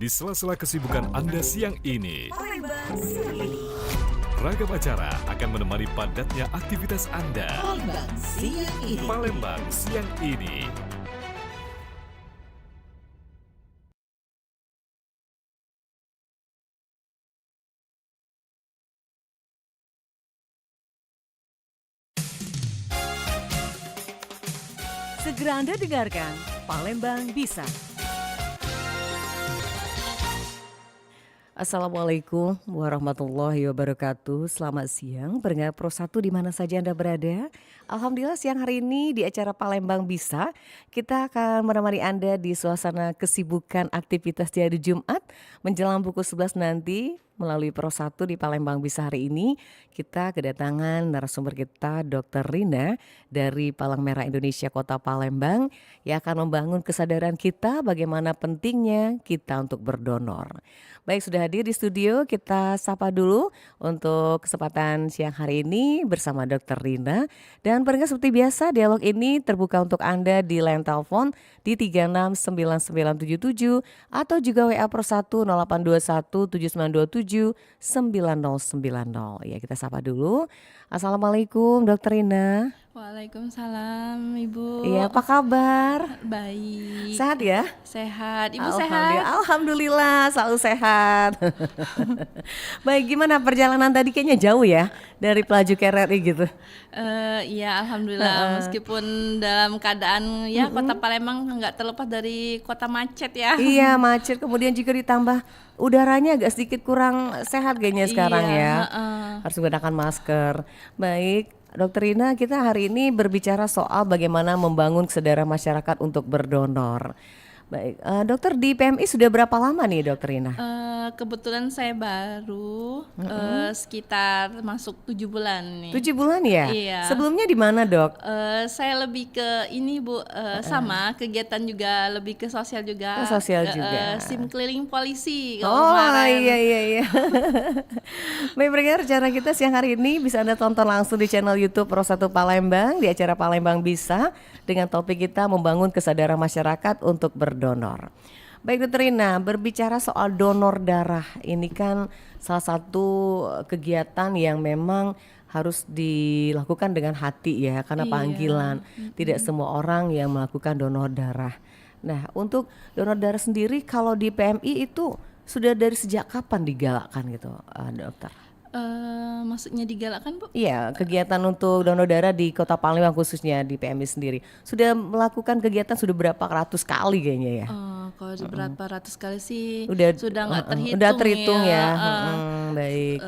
di sela-sela kesibukan Anda siang ini. Palembang siang ini. Ragam acara akan menemani padatnya aktivitas Anda. Palembang siang ini. Palembang siang ini. Segera Anda dengarkan Palembang Bisa. Assalamualaikum warahmatullahi wabarakatuh. Selamat siang pendengar Pro 1 di mana saja Anda berada. Alhamdulillah siang hari ini di acara Palembang Bisa kita akan menemani Anda di suasana kesibukan aktivitas di hari Jumat menjelang pukul 11 nanti. Melalui Pro 1 di Palembang Bisa hari ini kita kedatangan narasumber kita Dr. Rina dari Palang Merah Indonesia Kota Palembang yang akan membangun kesadaran kita bagaimana pentingnya kita untuk berdonor. Baik, sudah hadir di studio, kita sapa dulu untuk kesempatan siang hari ini bersama Dr. Rina. Dan pendengar seperti biasa dialog ini terbuka untuk Anda di line telepon di 369977 atau juga WA Pro 1 0821 7927 9090. Ya, kita sapa dulu. Assalamualaikum Dr. Rina. Waalaikumsalam Ibu. Iya, apa kabar? Baik. Sehat ya? Sehat. Ibu Alhamdulillah, sehat? Alhamdulillah selalu sehat. Baik, gimana perjalanan tadi kayaknya jauh ya dari Pelaju ke RRI gitu. Iya, alhamdulillah. Meskipun dalam keadaan ya Kota Palembang nggak terlepas dari kota macet ya. Iya, macet, kemudian juga ditambah udaranya agak sedikit kurang sehat kayaknya sekarang ya. Harus menggunakan masker. Baik, Dokter Rina, kita hari ini berbicara soal bagaimana membangun kesadaran masyarakat untuk berdonor. Baik, dokter di PMI sudah berapa lama nih Dokter Rina? Kebetulan saya baru sekitar masuk 7 bulan nih. 7 bulan ya? Iya. Sebelumnya di mana Dok? Saya lebih ke ini Bu, sama kegiatan juga lebih ke sosial juga. Sosial juga. SIM keliling polisi Oh kemarin. iya. Baik pendengar, acara kita siang hari ini bisa Anda tonton langsung di channel YouTube Pro 1 Palembang di acara Palembang Bisa dengan topik kita membangun kesadaran masyarakat untuk berdonor. Baik Dokter Rina, berbicara soal donor darah ini kan salah satu kegiatan yang memang harus dilakukan dengan hati ya, karena Iya. panggilan. Tidak semua orang yang melakukan donor darah. Nah, untuk donor darah sendiri kalau di PMI itu sudah dari sejak kapan digalakkan gitu, dokter? Maksudnya digalakkan Bu? Iya, kegiatan untuk donor darah di Kota Palembang khususnya di PMI sendiri. Sudah melakukan kegiatan sudah berapa ratus kali kayaknya ya? Kalau berapa ratus kali sih Sudah nggak terhitung, udah terhitung ya. Baik.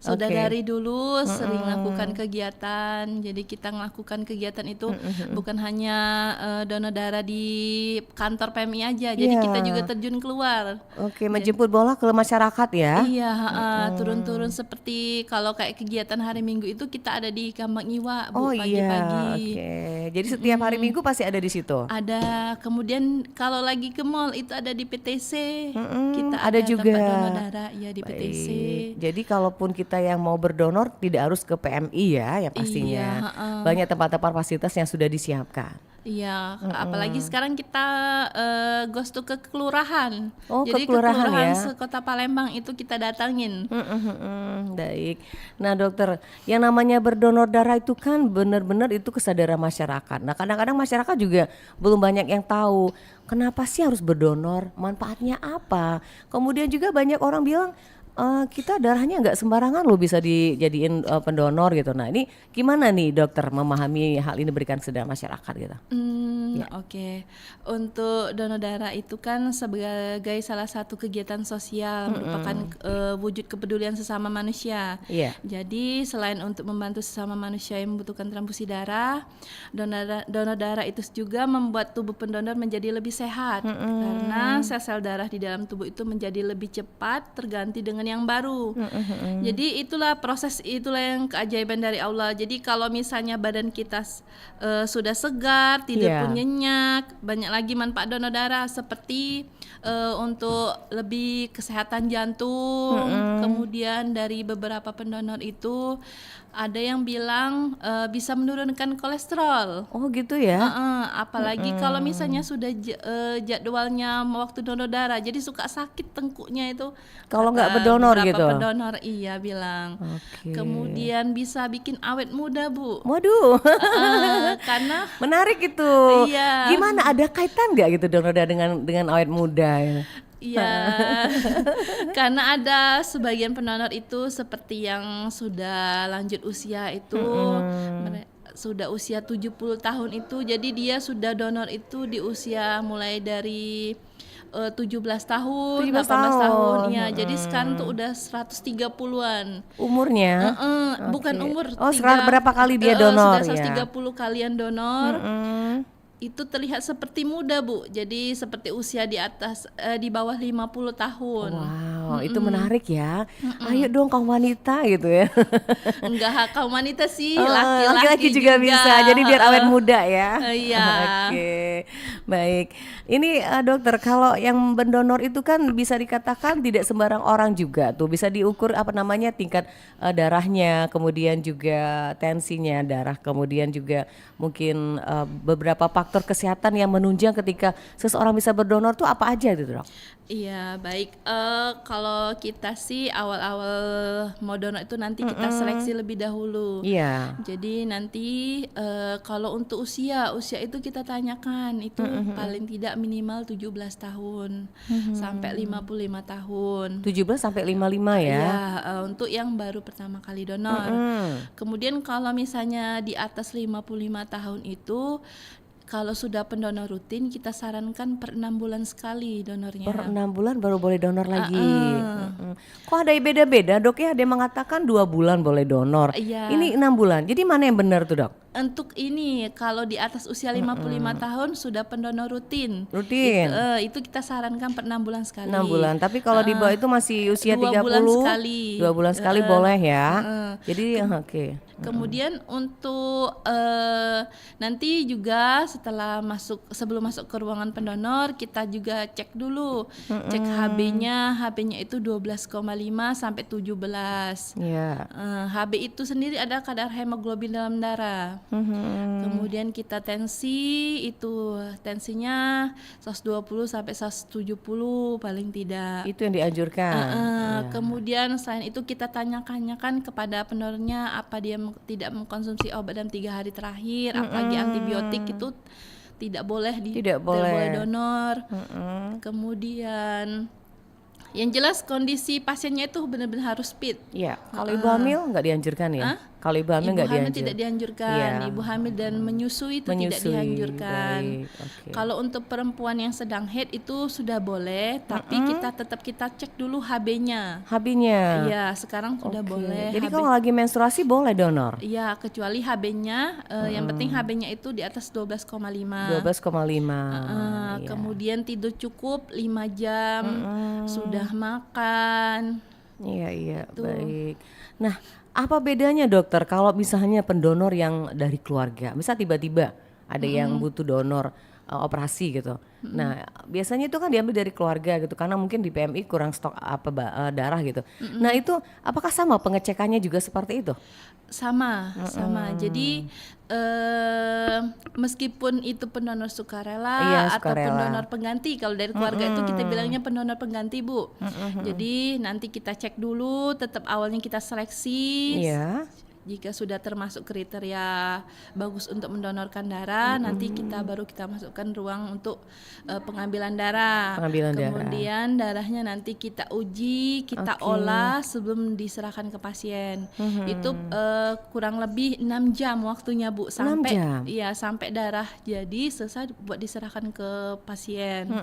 Sudah Oke. dari dulu sering lakukan kegiatan. Jadi kita melakukan kegiatan itu bukan hanya donor darah di kantor PMI aja. Jadi Iya. kita juga terjun keluar. Oke, menjemput bola ke masyarakat ya. Iya, turun-turun seperti kalau kayak kegiatan hari Minggu itu kita ada di Kambang Iwa Oh Bu iya, pagi-pagi. oke. Jadi setiap hari Minggu pasti ada di situ. Ada, kemudian kalau lagi ke mall itu ada di PTC. Kita ada juga. tempat donor darah ya di PTC. Baik. Jadi kalaupun kita yang mau berdonor tidak harus ke PMI ya, yang pastinya. Iya, Banyak tempat-tempat fasilitas yang sudah disiapkan. Iya, apalagi sekarang kita ghost to ke kelurahan. Oh, Jadi ke kelurahan ya. sekota Palembang itu kita datangin. Baik. Nah dokter, yang namanya berdonor darah itu kan benar-benar itu kesadaran masyarakat. Nah kadang-kadang masyarakat juga belum banyak yang tahu kenapa sih harus berdonor, manfaatnya apa. Kemudian juga banyak orang bilang kita darahnya nggak sembarangan loh bisa dijadiin pendonor gitu. Nah ini gimana nih dokter memahami hal ini, berikan kesadaran masyarakat gitu. Oke. Untuk donor darah itu kan sebagai salah satu kegiatan sosial, merupakan wujud kepedulian sesama manusia. Iya. Jadi selain untuk membantu sesama manusia yang membutuhkan transfusi darah, donor darah itu juga membuat tubuh pendonor menjadi lebih sehat karena sel-sel darah di dalam tubuh itu menjadi lebih cepat terganti dengan yang baru. Jadi itulah yang keajaiban dari Allah. Jadi kalau misalnya badan kita sudah segar, tidur Iya. pun nyenyak, banyak lagi manfaat donor darah seperti untuk lebih kesehatan jantung. Kemudian dari beberapa pendonor itu ada yang bilang bisa menurunkan kolesterol. Oh gitu ya. Apalagi kalau misalnya sudah jadwalnya waktu donor darah, jadi suka sakit tengkuknya itu. Kalau Kata nggak berdonor beberapa gitu? pendonor iya bilang. Oke. Kemudian bisa bikin awet muda, Bu. Waduh, Karena menarik itu. Iya. Gimana, ada kaitan nggak gitu donor darah dengan awet muda ya? iya, karena ada sebagian pendonor itu seperti yang sudah lanjut usia itu, sudah usia 70 tahun itu, jadi dia sudah donor itu di usia mulai dari 17 tahun, 17 18 tahun. tahun, ya. Jadi sekarang tuh udah 130-an. Umurnya? Bukan Oke. umur. Oh, berapa kali dia donor sudah ya? 130 kalian donor. Itu terlihat seperti muda, Bu. Jadi seperti usia di atas di bawah 50 tahun. Wow, itu menarik ya. Ayo dong kaum wanita gitu ya. Enggak, kaum wanita sih, Oh, laki-laki juga bisa. Jadi biar awet muda ya. Iya. Oke, baik. Ini dokter, kalau yang mendonor itu kan bisa dikatakan tidak sembarang orang juga tuh. Bisa diukur apa namanya tingkat darahnya, kemudian juga tensinya darah, kemudian juga mungkin beberapa faktor kesehatan yang menunjang ketika seseorang bisa berdonor tuh apa aja gitu, Dok? Iya, baik. Kalau kita sih awal-awal mau donor itu nanti kita seleksi lebih dahulu. Iya. Jadi nanti kalau untuk usia itu kita tanyakan itu paling tidak minimal 17 tahun sampai 55 tahun. 17 sampai 55 ya. Ya, untuk yang baru pertama kali donor. Kemudian kalau misalnya di atas 55 tahun itu, kalau sudah pendonor rutin, kita sarankan per 6 bulan sekali donornya. Per 6 bulan baru boleh donor lagi. Kok ada yang beda-beda, Dok ya? Ada yang mengatakan 2 bulan boleh donor. Iya. Ini 6 bulan. Jadi mana yang benar tuh, Dok? Untuk ini kalau di atas usia 55 tahun sudah pendonor rutin. Rutin. Itu kita sarankan per 6 bulan sekali. 6 bulan. Tapi kalau di bawah itu masih usia 2 30. bulan sekali. 2 bulan sekali boleh ya. Jadi oke. Kemudian untuk nanti juga sebelum masuk ke ruangan pendonor kita juga cek dulu, cek HB-nya itu 12,5 sampai 17. Iya. HB itu sendiri ada kadar hemoglobin dalam darah. Kemudian kita tensinya 120 sampai 170 paling tidak. Itu yang dianjurkan. Kemudian selain itu kita tanyakan kepada pendonornya apa dia tidak mengkonsumsi obat dalam 3 hari terakhir, apalagi antibiotik itu tidak boleh donor. Kemudian yang jelas kondisi pasiennya itu benar-benar harus fit. Iya. Kalau ibu hamil nggak dianjurkan ya? Kalau ibu hamil nggak dianjurkan. Tidak dianjurkan. Iya. Ibu hamil dan menyusui itu tidak dianjurkan. Baik, oke. Kalau untuk perempuan yang sedang haid itu sudah boleh, tapi kita cek dulu HB-nya. HB-nya. Iya, sekarang sudah boleh. Jadi kalau lagi menstruasi boleh donor. Iya, kecuali HB-nya, yang penting HB-nya itu di atas 12,5. 12,5. Iya. Kemudian tidur cukup 5 jam, sudah makan. Iya, baik. Nah, apa bedanya dokter kalau misalnya pendonor yang dari keluarga, misal tiba-tiba ada yang butuh donor operasi gitu. Nah, biasanya itu kan diambil dari keluarga gitu karena mungkin di PMI kurang stok darah gitu. Nah, itu apakah sama pengecekannya juga seperti itu? Sama. Jadi meskipun itu pendonor sukarela atau pendonor pengganti, kalau dari keluarga itu kita bilangnya pendonor pengganti, Bu. Jadi nanti kita cek dulu, tetap awalnya kita seleksi. Iya. Jika sudah termasuk kriteria bagus untuk mendonorkan darah, nanti kita masukkan ruang untuk pengambilan darah. Kemudian darahnya nanti kita uji, kita olah sebelum diserahkan ke pasien. Itu kurang lebih 6 jam waktunya, Bu, sampai 6 jam? Iya, sampai darah jadi selesai buat diserahkan ke pasien.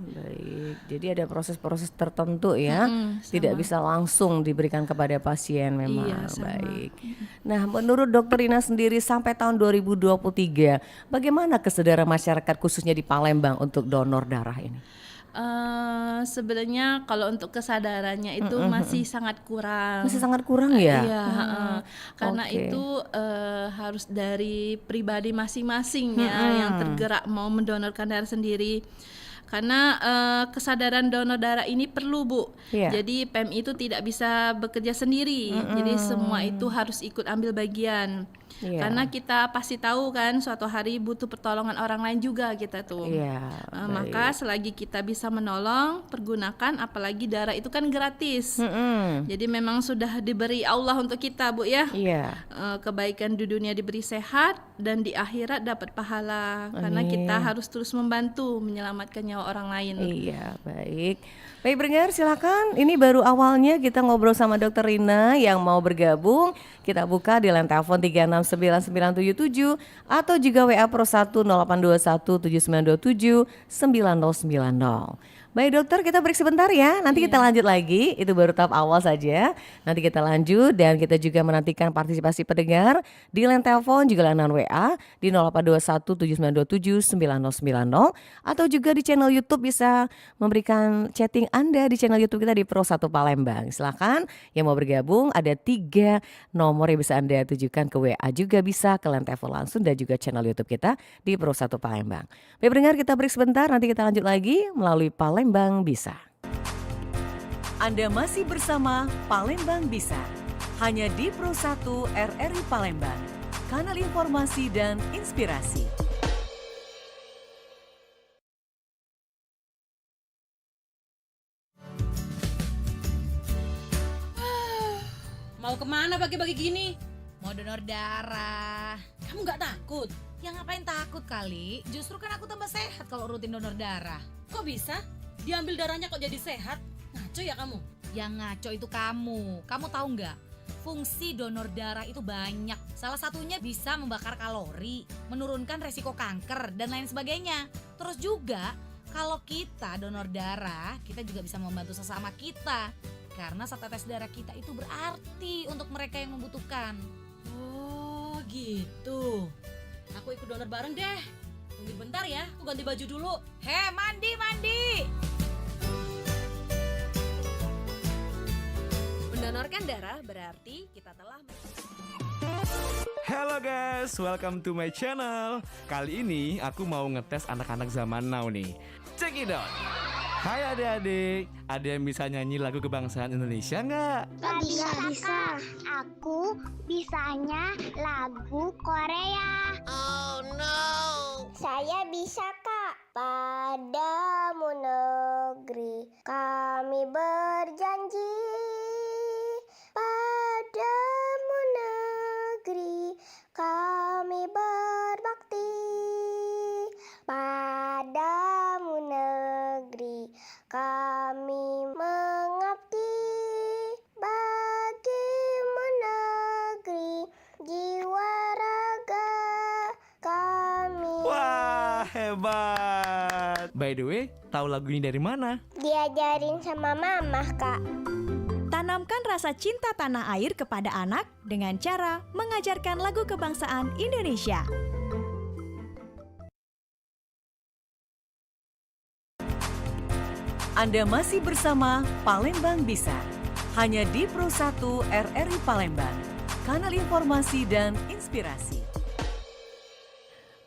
Baik. Jadi ada proses-proses tertentu ya. Tidak bisa langsung diberikan kepada pasien memang. Iya, sama. Baik. Nah, menurut Dokter Ina sendiri sampai tahun 2023, bagaimana kesadaran masyarakat khususnya di Palembang untuk donor darah ini? Sebenarnya kalau untuk kesadarannya itu masih sangat kurang. Masih sangat kurang ya? Iya, karena itu harus dari pribadi masing-masing ya yang tergerak mau mendonorkan darah sendiri. Karena kesadaran donor darah ini perlu, Bu. Iya. Jadi PMI itu tidak bisa bekerja sendiri. Jadi semua itu harus ikut ambil bagian. Iya. Karena kita pasti tahu kan suatu hari butuh pertolongan orang lain juga kita tuh. Iya, Maka selagi kita bisa menolong, pergunakan, apalagi darah itu kan gratis. Jadi memang sudah diberi Allah untuk kita, Bu ya. Iya. Kebaikan di dunia diberi sehat dan di akhirat dapat pahala. Karena kita harus terus membantu menyelamatkan nyawa orang lain. Iya, baik. Baik pendengar, silakan. Ini baru awalnya kita ngobrol sama Dokter Rina. Yang mau bergabung, kita buka di line telepon 3699977 atau juga WA Pro 1 082179279090. Baik dokter, kita break sebentar ya. Nanti kita lanjut lagi. Itu baru tahap awal saja. Nanti kita lanjut dan kita juga menantikan partisipasi pendengar di line telepon juga layanan WA di 082179279090 atau juga di channel YouTube bisa memberikan chatting Anda di channel YouTube kita di Pro 1 Palembang. Silakan yang mau bergabung, ada 3 nomor yang bisa Anda tujukan ke WA juga bisa ke line telepon langsung dan juga channel YouTube kita di Pro 1 Palembang. Baik pendengar, kita break sebentar. Nanti kita lanjut lagi melalui Palembang Bisa. Anda masih bersama Palembang Bisa, hanya di Pro 1 RRI Palembang, kanal informasi dan inspirasi. Mau kemana pagi-pagi gini? Mau donor darah. Kamu nggak takut? Ya ngapain takut kali? Justru kan aku tambah sehat kalau rutin donor darah. Kok bisa? Diambil darahnya kok jadi sehat? Ngaco ya kamu? Yang ngaco itu kamu. Kamu tahu nggak? Fungsi donor darah itu banyak. Salah satunya bisa membakar kalori, menurunkan resiko kanker, dan lain sebagainya. Terus juga, kalau kita donor darah, kita juga bisa membantu sesama kita. Karena setetes darah kita itu berarti untuk mereka yang membutuhkan. Oh gitu. Aku ikut donor bareng deh. Tunggu bentar ya, aku ganti baju dulu. Hei, mandi! Mendonorkan darah berarti kita telah Halo guys, welcome to my channel. Kali ini aku mau ngetes anak-anak zaman now nih. Check it out. Hai adik-adik, ada yang bisa nyanyi lagu kebangsaan Indonesia nggak? Gak bisa. Aku bisanya lagu Korea. Oh no. Saya bisa kak. Padamu negeri kami berjanji. Padamu negeri kami berbakti. Padamu negeri kami mengabdi. Bagimu negeri jiwa raga kami. Wah, hebat. By the way, tahu lagu ini dari mana? Diajarin sama mama kak. tanamkan rasa cinta tanah air kepada anak dengan cara mengajarkan lagu kebangsaan Indonesia. Anda masih bersama Palembang Bisa, hanya di Pro 1 RRI Palembang, kanal informasi dan inspirasi.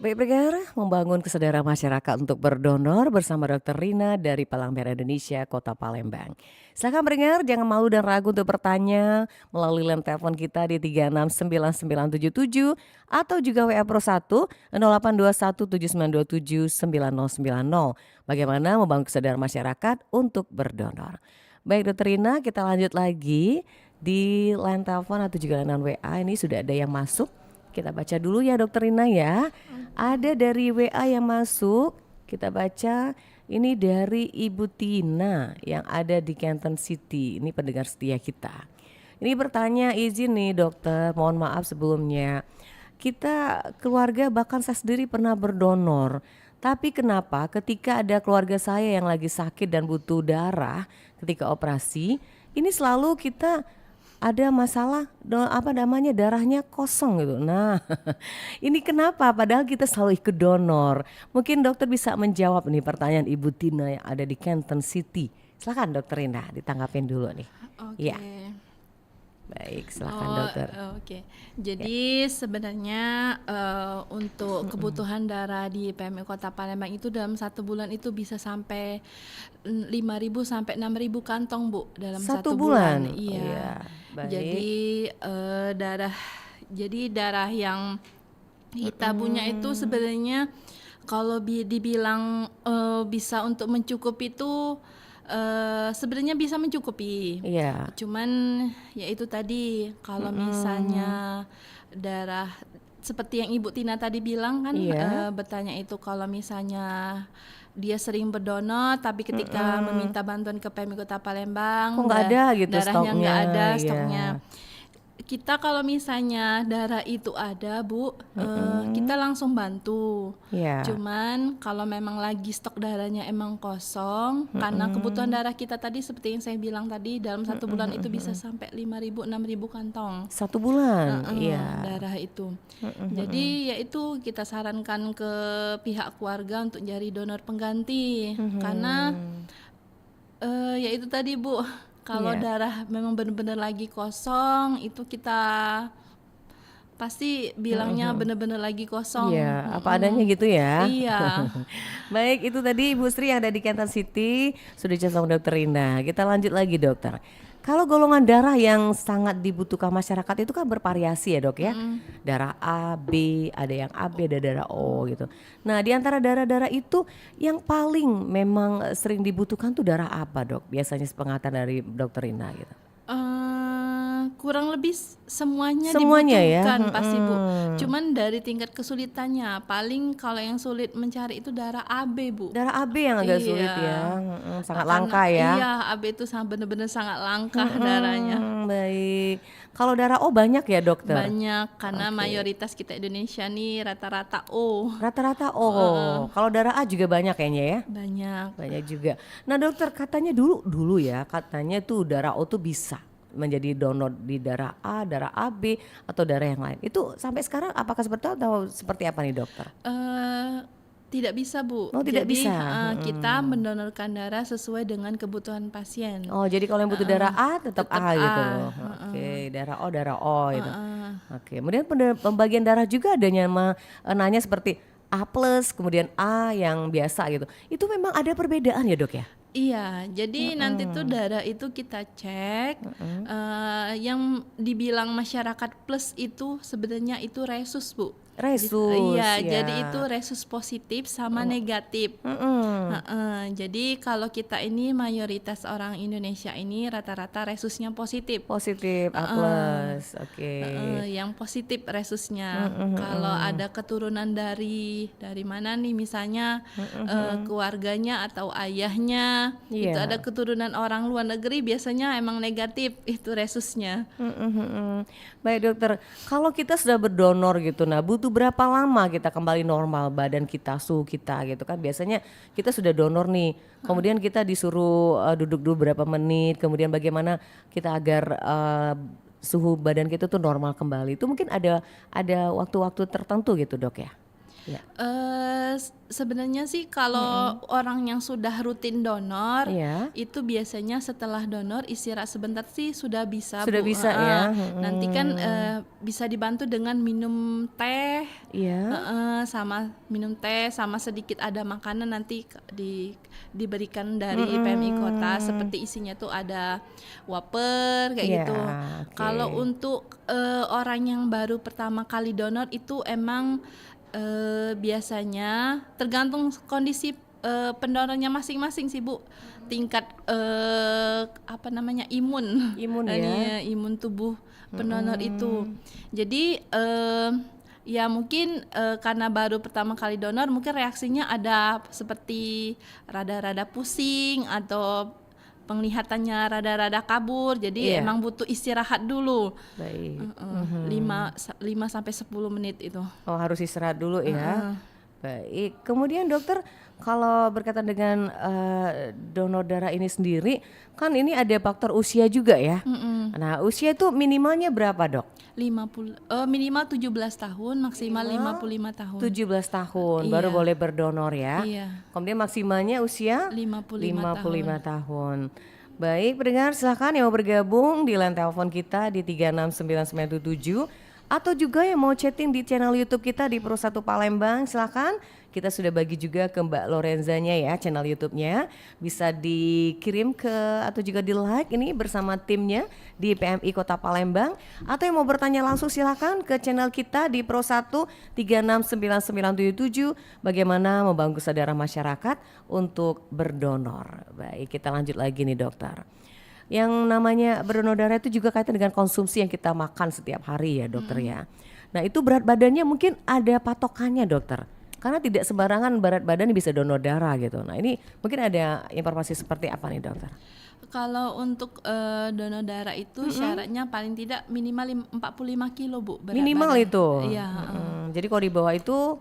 Baik pendengar, membangun kesadaran masyarakat untuk berdonor bersama Dr. Rina dari Palang Merah Indonesia, Kota Palembang. Silakan pendengar, jangan malu dan ragu untuk bertanya melalui line telepon kita di 369977 atau juga WA Pro 1 082179279090. Bagaimana membangun kesadaran masyarakat untuk berdonor. Baik Dr. Rina, kita lanjut lagi di line telepon atau juga line WA. Ini sudah ada yang masuk. Kita baca dulu ya Dokter Rina ya. Ada dari WA yang masuk. Kita baca ini dari Ibu Tina yang ada di Canton City. Ini pendengar setia kita. Ini bertanya, izin nih dokter, mohon maaf sebelumnya. Kita keluarga bahkan saya sendiri pernah berdonor. Tapi kenapa ketika ada keluarga saya yang lagi sakit dan butuh darah ketika operasi, ini selalu kita ada masalah darahnya kosong gitu. Nah, ini kenapa? Padahal kita selalu ikut donor. Mungkin dokter bisa menjawab nih pertanyaan Ibu Tina yang ada di Canton City. Silakan Dokter Rina ditanggapin dulu nih. Oke. Iya. Baik, silakan Oh, dokter. oke. Jadi sebenarnya untuk kebutuhan darah di PMI Kota Palembang itu dalam 1 bulan itu bisa sampai 5.000 sampai 6.000 kantong, Bu, dalam 1 1 bulan? bulan. Iya. Baik. Jadi darah yang kita punya itu sebenarnya kalau dibilang bisa untuk mencukupi itu sebenarnya bisa mencukupi. Iya. Cuman ya itu tadi kalau misalnya darah seperti yang Ibu Tina tadi bilang kan Iya. bertanya itu kalau misalnya dia sering berdonor tapi ketika meminta bantuan ke PMI Kota Palembang Kok nggak ada gitu darahnya nggak stoknya? ada Iya. stoknya. Kita kalau misalnya darah itu ada, Bu, kita langsung bantu. Iya. Cuman kalau memang lagi stok darahnya emang kosong, karena kebutuhan darah kita tadi seperti yang saya bilang tadi dalam 1 bulan itu bisa sampai 5.000 6.000 kantong. 1 bulan. Heeh, Iya. darah itu. Jadi ya itu kita sarankan ke pihak keluarga untuk cari donor pengganti karena ya itu tadi, Bu. Kalau Iya. darah memang benar-benar lagi kosong, itu kita pasti bilangnya benar-benar lagi kosong. Iya, apa adanya gitu ya. Iya. Baik, itu tadi Ibu Sri yang ada di Kentan City sudah dijelaskan sama Dokter Rina. Kita lanjut lagi, Dokter. Kalau golongan darah yang sangat dibutuhkan masyarakat itu kan bervariasi ya, Dok ya. Darah A, B, ada yang AB, ada darah O gitu. Nah, di antara darah-darah itu yang paling memang sering dibutuhkan tuh darah apa, Dok? Biasanya sepengetahuan dari Dokter Rina gitu. Kurang lebih semuanya Semuanya ya? dibutuhkan pasti, Bu. Cuman dari tingkat kesulitannya, paling kalau yang sulit mencari itu darah AB, Bu. Darah AB yang agak Iya. sulit ya. Sangat Karena- langka ya. Iya, AB itu benar-benar sangat langka darahnya. Baik. Kalau darah O banyak ya, Dokter? Banyak karena mayoritas kita Indonesia nih rata-rata O. Rata-rata O. Kalau darah A juga banyak kayaknya ya. Banyak. Banyak juga. Nah, Dokter, katanya dulu ya, katanya tuh darah O tuh bisa menjadi donor di darah A, darah AB atau darah yang lain. Itu sampai sekarang apakah seperti itu atau seperti apa nih, Dokter? Tidak bisa, Bu. Oh, tidak Jadi, bisa. kita mendonorkan darah sesuai dengan kebutuhan pasien. Oh, jadi kalau yang butuh darah A tetap A tetap gitu A, loh. Oke, darah O gitu. Oke, kemudian pembagian darah juga adanya nanya seperti A plus, kemudian A yang biasa gitu. Itu memang ada perbedaan ya, Dok ya? Iya, jadi nanti tuh darah itu kita cek. Yang dibilang masyarakat plus itu sebenarnya itu resus, Bu. Resus. Iya, ya. jadi itu resus positif sama negatif. Jadi kalau kita ini mayoritas orang Indonesia ini rata-rata resusnya positif. Positif A plus. Oke. Yang positif resusnya. Kalau ada keturunan dari mana nih misalnya keluarganya atau ayahnya itu Iya. ada keturunan orang luar negeri biasanya emang negatif itu resusnya. Baik, Dokter, kalau kita sudah berdonor gitu, nah butuh berapa lama kita kembali normal badan kita, suhu kita gitu kan? Biasanya kita sudah donor nih, kemudian kita disuruh duduk dulu berapa menit, kemudian bagaimana kita agar suhu badan kita tuh normal kembali. Itu mungkin ada waktu-waktu tertentu gitu, Dok ya? Ya. Sebenarnya sih kalau orang yang sudah rutin donor Iya. itu biasanya setelah donor istirahat sebentar sih sudah bisa, Sudah Bu. bisa ya. Nanti kan bisa dibantu dengan minum teh, Iya. sama minum teh sama sedikit ada makanan nanti diberikan dari PMI Kota seperti isinya tuh ada wafer kayak Iya, gitu. oke. Kalau untuk orang yang baru pertama kali donor itu emang biasanya tergantung kondisi pendonornya masing-masing sih, Bu. Tingkat imun Imun ya. imun tubuh pendonor itu. Jadi ya mungkin karena baru pertama kali donor mungkin reaksinya ada seperti rada-rada pusing atau penglihatannya rada-rada kabur. Jadi Iya. emang butuh istirahat dulu. Baik. 5 sampai 10 menit itu. Oh, harus istirahat dulu ya. Baik. Kemudian, Dokter, kalau berkaitan dengan donor darah ini sendiri, kan ini ada faktor usia juga ya. Nah, usia itu minimalnya berapa, Dok? Minimal 17 tahun, maksimal 55 tahun. 17 tahun Iya. baru boleh berdonor ya. Iya. Kemudian maksimalnya usia 55 55 tahun. Baik, pendengar silakan yang mau bergabung di line telepon kita di 369977 atau juga yang mau chatting di channel YouTube kita di Pro 1 Palembang, silakan. Kita sudah bagi juga ke Mbak Lorenzanya ya channel YouTube-nya. Bisa dikirim ke atau juga di like ini bersama timnya di PMI Kota Palembang. Atau yang mau bertanya langsung silakan ke channel kita di Pro 1 369977 bagaimana membangun kesadaran masyarakat untuk berdonor. Baik, kita lanjut lagi nih dokter. Yang namanya berdonor darah itu juga kaitan dengan konsumsi yang kita makan setiap hari ya dokter ya. Nah itu berat badannya mungkin ada patokannya dokter. Karena tidak sembarangan berat badan bisa donor darah gitu. Nah ini mungkin ada informasi seperti apa nih dokter? Kalau untuk donor darah itu syaratnya paling tidak minimal 45 kilo Bu berat Minimal badan. itu? Iya. Jadi kalau di bawah itu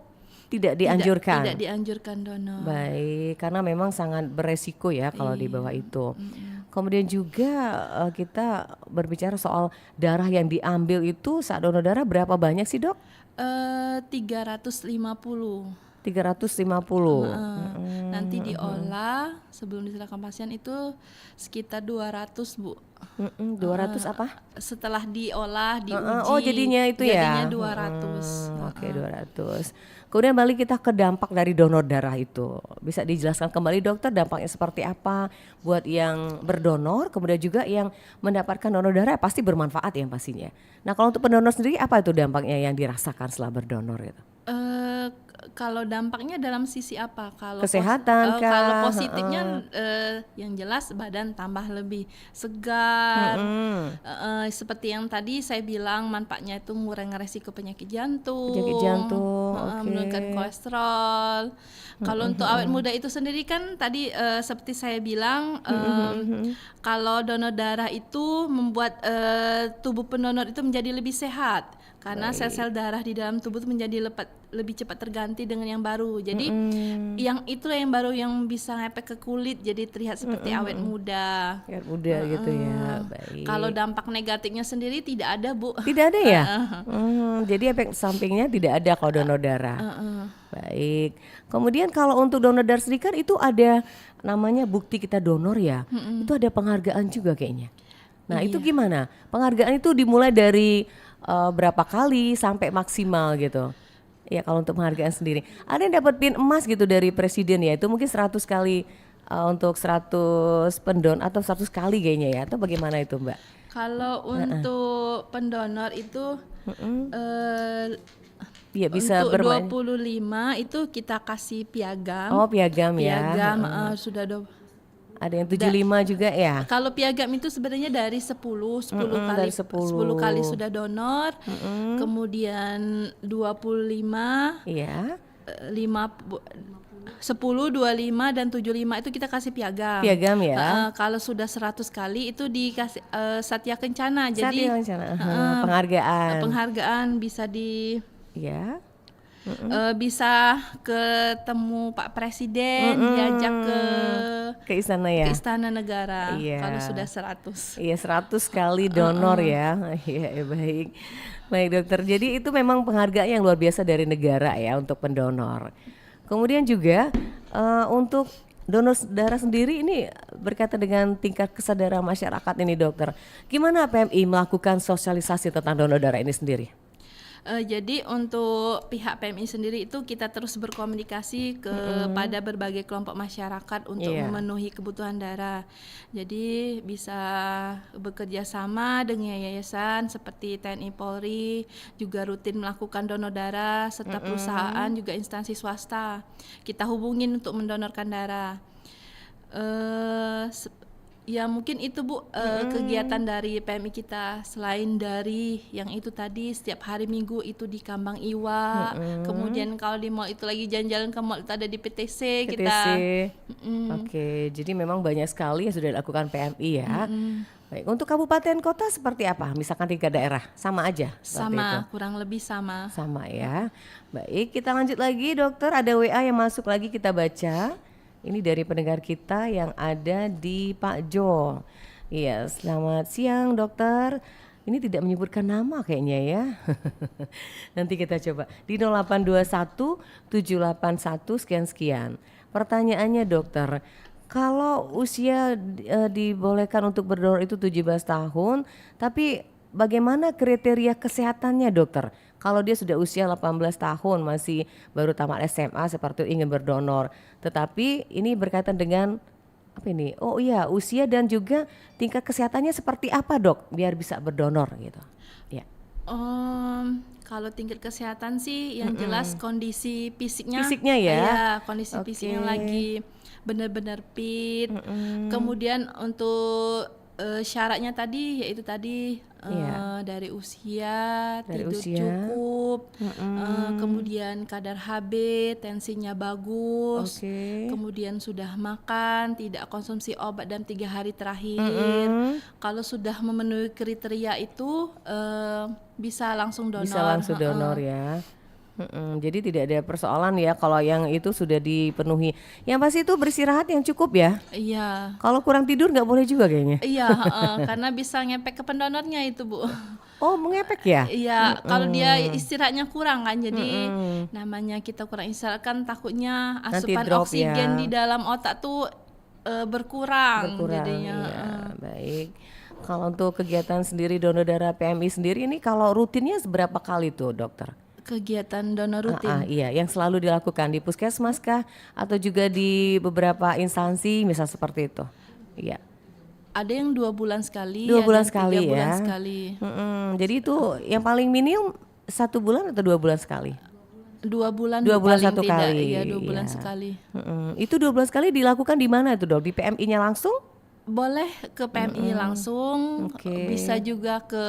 tidak dianjurkan? Tidak dianjurkan donor. Baik, karena memang sangat beresiko ya kalau di bawah itu. Kemudian juga kita berbicara soal darah yang diambil itu saat donor darah berapa banyak sih dok? 350. 350. Nanti diolah sebelum diserahkan pasien itu sekitar 200 Bu. 200 apa? Setelah diolah, diuji. Oh jadinya itu ya? Jadinya 200. Oke 200. Kemudian balik kita ke dampak dari donor darah itu. Bisa dijelaskan kembali dokter dampaknya seperti apa buat yang berdonor, kemudian juga yang mendapatkan donor darah pasti bermanfaat ya pastinya. Nah kalau untuk pendonor sendiri apa itu dampaknya yang dirasakan setelah berdonor itu? Kalau dampaknya dalam sisi apa? Kalau Kesehatan kah? kalau positifnya yang jelas badan tambah lebih segar. Seperti yang tadi saya bilang manfaatnya itu mengurangi resiko penyakit jantung. Penyakit jantung, oke. Menurunkan kolesterol. Kalau untuk awet muda itu sendiri kan tadi seperti saya bilang kalau donor darah itu membuat tubuh pendonor itu menjadi lebih sehat. Karena sel-sel darah di dalam tubuh itu menjadi lebih cepat terganti dengan yang baru. Jadi yang itulah yang baru yang bisa ngepek ke kulit jadi terlihat seperti awet muda. Awet muda gitu ya. Baik. Kalau dampak negatifnya sendiri tidak ada Bu. Tidak ada ya? Jadi efek sampingnya tidak ada kalau donor darah. Baik. Kemudian kalau untuk donor darah sendiri kan itu ada namanya bukti kita donor ya. Itu ada penghargaan juga kayaknya. Nah itu gimana? Penghargaan itu dimulai dari berapa kali sampai maksimal gitu. Ya kalau untuk penghargaan sendiri. Ada yang dapat pin emas gitu dari presiden ya. Itu mungkin 100 kali untuk 100 pendonor atau 100 kali kayaknya ya. Atau bagaimana itu Mbak? Kalau untuk pendonor itu Iya bisa untuk bermain. 25 itu kita kasih piagam. Oh piagam ya. Piagam sudah ada yang 75 juga ya. Kalau piagam itu sebenarnya dari 10 kali dari 10 10. kali sudah donor. Kemudian 25 Iya. 10, 25 dan 75 itu kita kasih piagam. Piagam ya. Kalau sudah 100 kali itu dikasih Satya Kencana. Jadi Satya Kencana. Penghargaan. Penghargaan bisa di Ya. bisa ketemu Pak Presiden, diajak Ke istana ya. ke Istana Negara. Iya. Kalau sudah 100. Iya 100 kali donor ya. Iya baik. Baik dokter. Jadi itu memang penghargaan yang luar biasa dari negara ya untuk pendonor. Kemudian juga untuk donor darah sendiri ini berkaitan dengan tingkat kesadaran masyarakat ini dokter. Gimana PMI melakukan sosialisasi tentang donor darah ini sendiri? Jadi untuk pihak PMI sendiri itu kita terus berkomunikasi kepada berbagai kelompok masyarakat untuk memenuhi kebutuhan darah. Jadi bisa bekerja sama dengan yayasan seperti TNI Polri, juga rutin melakukan donor darah serta perusahaan juga instansi swasta. Kita hubungin untuk mendonorkan darah. Ya mungkin itu Bu kegiatan dari PMI kita. Selain dari yang itu tadi setiap hari Minggu itu di Kambang Iwa. Kemudian kalau di mall itu lagi jalan-jalan ke mall itu ada di PTC. Kita. Oke, jadi memang banyak sekali yang sudah dilakukan PMI ya. Baik, untuk kabupaten kota seperti apa? Misalkan 3 daerah, sama aja? Sama, kurang lebih sama. Sama ya. Baik, kita lanjut lagi dokter. Ada WA yang masuk lagi kita baca. Ini dari pendengar kita yang ada di Pak Jo. Iya, selamat siang dokter. Ini tidak menyebutkan nama kayaknya ya. Nanti kita coba di 0821 781 sekian-sekian. Pertanyaannya dokter, Kalau usia dibolehkan untuk berdonor itu 17 tahun, tapi bagaimana kriteria kesehatannya dokter? Kalau dia sudah usia 18 tahun masih baru tamat SMA seperti itu ingin berdonor, tetapi ini berkaitan dengan apa ini? Oh iya, usia dan juga tingkat kesehatannya seperti apa dok biar bisa berdonor gitu. Ya. Kalau tingkat kesehatan sih yang jelas kondisi fisiknya. Fisiknya ya? Iya, kondisi Oke. fisiknya lagi benar-benar fit. Kemudian untuk syaratnya tadi yaitu tadi Iya. dari usia, Dari tidur usia. cukup, kemudian kadar HB, tensinya bagus, Oke. kemudian sudah makan, tidak konsumsi obat dalam 3 hari terakhir. Kalau sudah memenuhi kriteria itu bisa langsung donor. Bisa langsung donor ya. Jadi tidak ada persoalan ya kalau yang itu sudah dipenuhi. Yang pasti itu beristirahat yang cukup ya. Iya. Kalau kurang tidur nggak boleh juga kayaknya. Iya, karena bisa ngepek ke pendonornya itu, Bu. Oh mengepek ya? Iya, kalau dia istirahatnya kurang kan, jadi namanya kita kurang istirahat kan takutnya Nanti asupan drop oksigen ya. di dalam otak tuh berkurang jadinya. Iya, baik. Kalau untuk kegiatan sendiri donor darah PMI sendiri ini kalau rutinnya seberapa kali tuh dokter? Kegiatan donor rutin. Iya, yang selalu dilakukan di puskesmas kah atau juga di beberapa instansi misal seperti itu? Iya. Ada yang 2 bulan sekali, 2 bulan ada yang sekali 3 bulan ya. sekali. Jadi itu yang paling minim 1 bulan atau 2 bulan sekali? 2 bulan 2 bulan paling 1 tidak. kali. Iya, 2 bulan Iya. sekali. Itu 2 bulan sekali dilakukan di mana itu dok? Di PMI-nya langsung? Boleh ke PMI langsung, Oke. bisa juga ke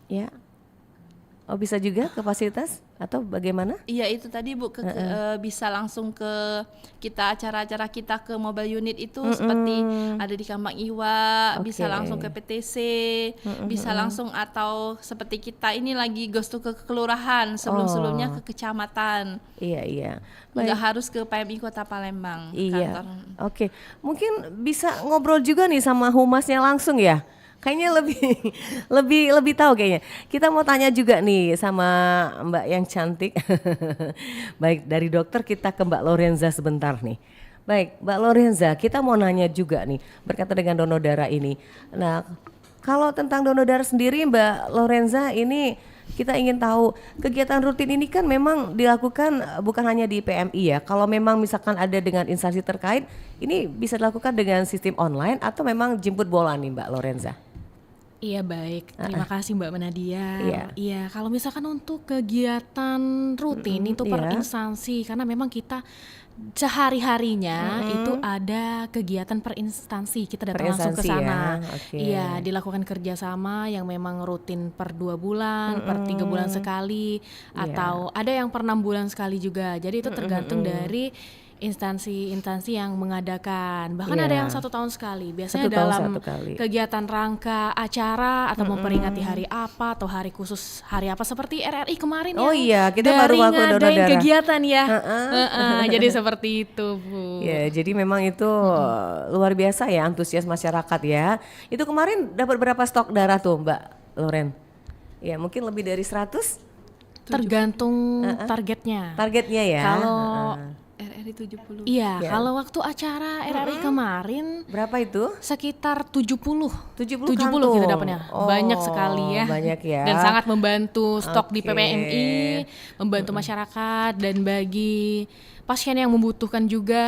Ya. Oh bisa juga ke fasilitas atau bagaimana? iya itu tadi Bu bisa langsung ke kita acara-acara kita ke mobile unit itu seperti ada di Kambang Iwa, bisa Oke. langsung ke PTC, bisa langsung atau seperti kita ini lagi ghost to ke kelurahan, sebelum-sebelumnya ke kecamatan. Iya iya. Nggak harus ke PMI Kota Palembang Iya. kantor. Oke. Mungkin bisa ngobrol juga nih sama humasnya langsung ya. Kayaknya lebih lebih tahu kayaknya. Kita mau tanya juga nih sama Mbak yang cantik. Baik, dari dokter kita ke Mbak Lorenza sebentar nih. Baik, Mbak Lorenza, kita mau nanya juga nih berkaitan dengan donor darah ini. Nah, kalau tentang donor darah sendiri Mbak Lorenza ini kita ingin tahu kegiatan rutin ini kan memang dilakukan bukan hanya di PMI ya. Kalau memang misalkan ada dengan instansi terkait, ini bisa dilakukan dengan sistem online atau memang jemput bola nih Mbak Lorenza? Iya baik, terima kasih Mbak Menadia. Iya. Iya, kalau misalkan untuk kegiatan rutin itu per iya. instansi, karena memang kita sehari-harinya itu ada kegiatan per instansi, kita datang langsung ke instansi ya, sana. oke. Iya, dilakukan kerjasama yang memang rutin per 2 bulan, per 3 bulan sekali, atau ada yang per 6 bulan sekali juga. Jadi itu tergantung dari instansi-instansi yang mengadakan, bahkan Iya. ada yang 1 tahun sekali. Biasanya 1 tahun dalam 1 kali. kegiatan rangka acara atau memperingati hari apa atau hari khusus hari apa seperti RRI kemarin Oh yang iya, kita baru daring waktu donor ngadain darah. kegiatan ya. Jadi seperti itu Bu. Ya, jadi memang itu luar biasa ya antusias masyarakat ya. Itu kemarin dapat berapa stok darah tuh Mbak Loren? Ya mungkin lebih dari 100 Tergantung targetnya. targetnya ya. Kalau RRI 70. iya, Ya. kalau waktu acara RRI kemarin Berapa itu? sekitar 70 70 kita kantung. dapatnya. Oh, Banyak sekali ya. banyak ya. Dan sangat membantu stok di Oke. PPMI, membantu masyarakat dan bagi pasien yang membutuhkan juga.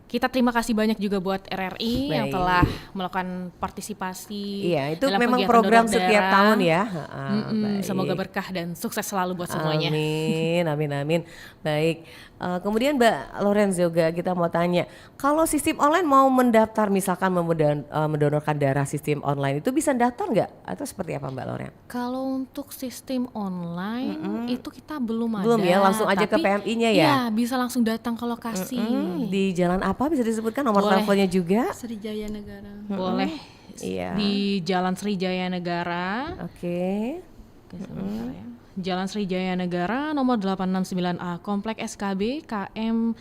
Kita terima kasih banyak juga buat RRI yang Baik. telah melakukan partisipasi. Iya, itu dalam memang kegiatan program donor setiap darah. tahun ya. Baik. Semoga berkah dan sukses selalu buat semuanya. Amin, amin, amin. Baik. Kemudian Mbak Lorenz juga kita mau tanya, kalau sistem online mau mendaftar misalkan mendonorkan darah sistem online itu bisa daftar nggak atau seperti apa Mbak Loren? Kalau untuk sistem online itu kita belum ada. Belum ya, langsung aja ke tapi PMI-nya ya? Iya, bisa langsung datang ke lokasi. Di jalan apa bisa disebutkan nomor Boleh. teleponnya juga? Srijaya Negara. Boleh. Iya. Di Jalan Srijaya Negara. Oke. Oke, sebentar ya. Jalan Srijaya Negara nomor 869A, Komplek SKB KM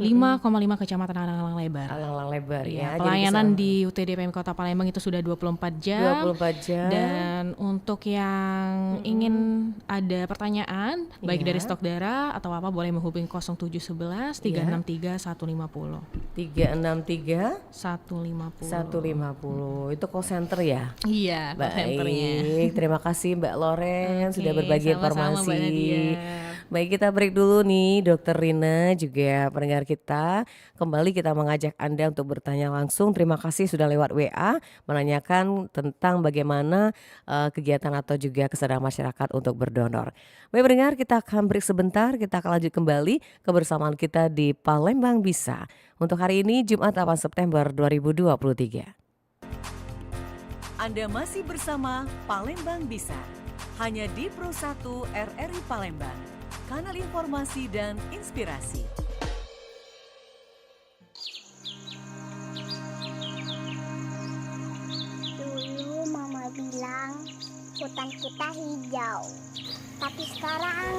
5,5 kecamatan Alang-Alang Lebar. Alang-alang Lebar ya. Iya, Jadi pelayanan bisa di UTDPM Kota Palembang itu sudah 24 jam. 24 jam. Dan untuk yang ingin ada pertanyaan baik Iya. dari stok darah atau apa boleh menghubungi 0711 363 150. 363 150. 150. Itu call center ya? Iya, call centernya. Baik, terima kasih Mbak Loren Oke, sudah berbagi sama-sama, informasi. Mbak Nadia. Baik, kita break dulu nih Dokter Rina juga pendengar kita. Kembali kita mengajak Anda untuk bertanya langsung. Terima kasih sudah lewat WA menanyakan tentang bagaimana kegiatan atau juga kesadaran masyarakat untuk berdonor. Baik pendengar, kita akan break sebentar. Kita akan lanjut kembali kebersamaan kita di Palembang Bisa. Untuk hari ini Jumat 8 September 2023. Anda masih bersama Palembang Bisa. Hanya di Pro 1 RRI Palembang. Kanal informasi dan inspirasi. Dulu mama bilang hutan kita hijau. Tapi sekarang,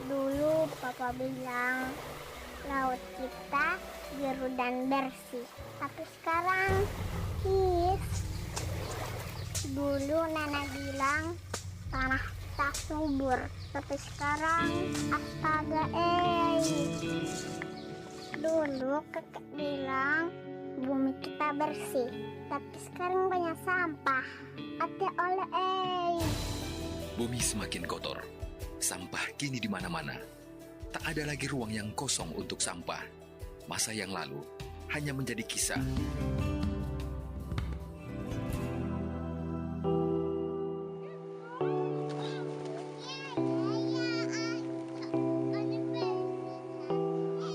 dulu papa bilang laut kita biru dan bersih. Tapi sekarang, dulu nenek bilang tanah kita subur. Tapi sekarang, astaga, Dulu kakek bilang bumi kita bersih. Tapi sekarang banyak sampah. Ada oleh, Bumi semakin kotor. Sampah kini di mana-mana. Tak ada lagi ruang yang kosong untuk sampah. Masa yang lalu hanya menjadi kisah.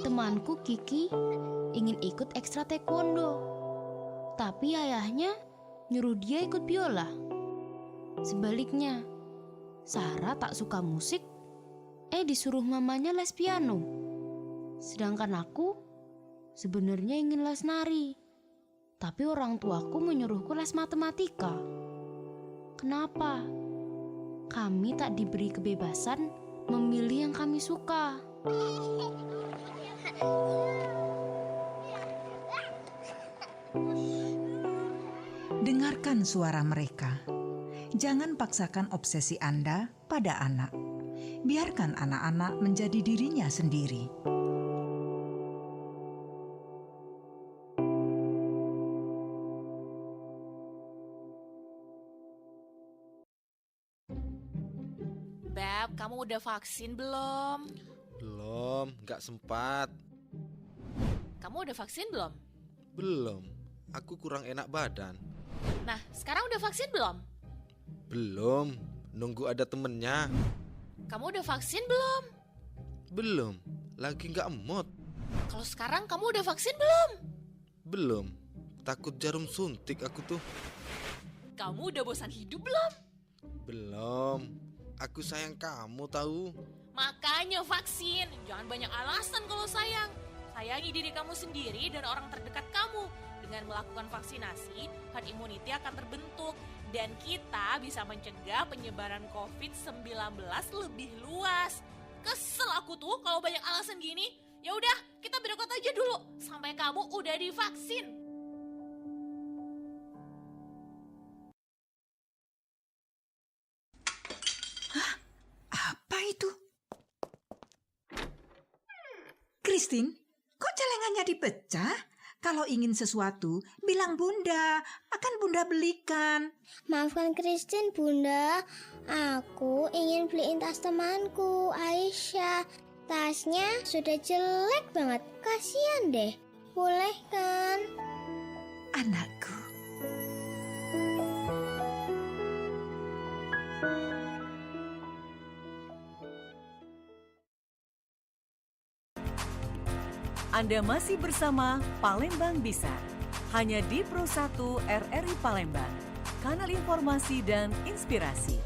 Temanku Kiki ingin ikut ekstra taekwondo, tapi ayahnya nyuruh dia ikut biola. Sebaliknya, Sarah tak suka musik, disuruh mamanya les piano. Sedangkan aku sebenarnya ingin les nari, tapi orang tuaku menyuruhku les matematika. Kenapa? Kami tak diberi kebebasan memilih yang kami suka. Dengarkan suara mereka. Jangan paksakan obsesi Anda pada anak. Biarkan anak-anak menjadi dirinya sendiri. Beb, kamu udah vaksin belum? Belum, nggak sempat. Kamu udah vaksin belum? Belum, aku kurang enak badan. Nah, sekarang udah vaksin belum? Belum, nunggu ada temennya. Kamu udah vaksin belum? Belum, lagi nggak emot. Kalau sekarang kamu udah vaksin belum? Belum, takut jarum suntik aku tuh. Kamu udah bosan hidup belum? Belum, aku sayang kamu tahu. Makanya vaksin, jangan banyak alasan kalau sayang. Sayangi diri kamu sendiri dan orang terdekat kamu. Dengan melakukan vaksinasi, herd immunity akan terbentuk dan kita bisa mencegah penyebaran COVID-19 lebih luas. Kesel aku tuh kalau banyak alasan gini. Ya udah, kita berdekat aja dulu sampai kamu udah divaksin. Hah? Apa itu? Christine, kok celengannya dipecah? Kalau ingin sesuatu, bilang Bunda. Akan Bunda belikan. Maafkan Christine, Bunda. Aku ingin beliin tas temanku, Aisyah. Tasnya sudah jelek banget. Kasihan deh. Boleh kan? Anakku. Anda masih bersama Palembang Bisa. Hanya di Pro 1 RRI Palembang. Kanal informasi dan inspirasi.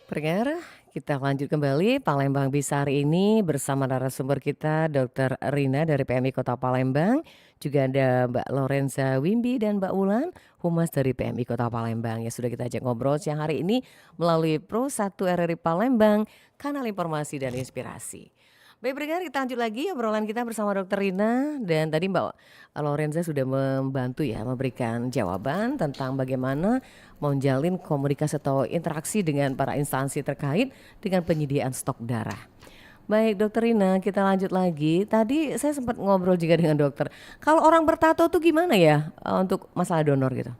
Pendengar, kita lanjut kembali Palembang Bisa hari ini bersama narasumber kita Dr. Rina dari PMI Kota Palembang. Juga ada Mbak Lorenza Wimbi dan Mbak Wulan, Humas dari PMI Kota Palembang. Ya sudah kita ajak ngobrol siang hari ini melalui Pro 1 RRI Palembang, kanal informasi dan inspirasi. Baik pendengar, kita lanjut lagi obrolan kita bersama Dr. Rina. Dan tadi Mbak Lorenza sudah membantu ya memberikan jawaban tentang bagaimana menjalin komunikasi atau interaksi dengan para instansi terkait dengan penyediaan stok darah. Baik Dr. Rina, kita lanjut lagi. Tadi saya sempat ngobrol juga dengan dokter. Kalau orang bertato tuh gimana ya untuk masalah donor gitu?